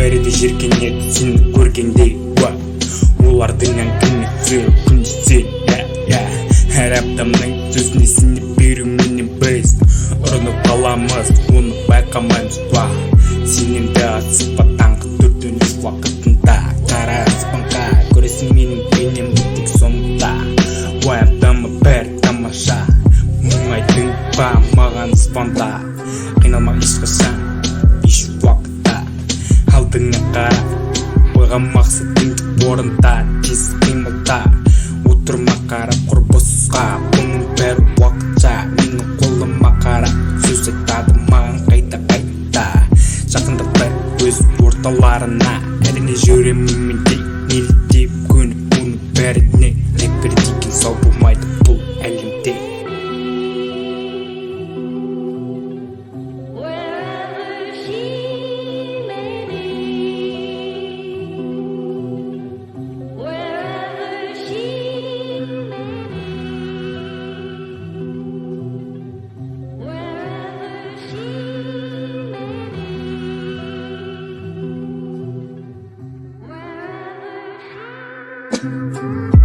бәрі де жеркенеді сені көргенде. Олардың әңгіме сөйлеп күндесе, әр аптамның сөзіне сеніп беруменен біз ұрынып қаламыз, оны байқамаймыз. Сенен де асықпа таңғы 4-3 уақытында, қара аспанға көресің менің бейнемді тек соңында. Аптама бәрі тамаша, мұңайдың ба маған звонда. Қиналма ешқашан, еш уақытта, алдыңа қара, қойған мақсатыңды орында. Тез қимылда, отырма қарап құрбысқа, бұның бәрі уақытша. Менің қолыма қара, сөз айтады маған қайта. Жақында бір өз орталарына, әрине жүремін мен де неліктеп көніп оның бәріне. Рэпер деген сау болмайды бұл әлемде. Wherever she may be.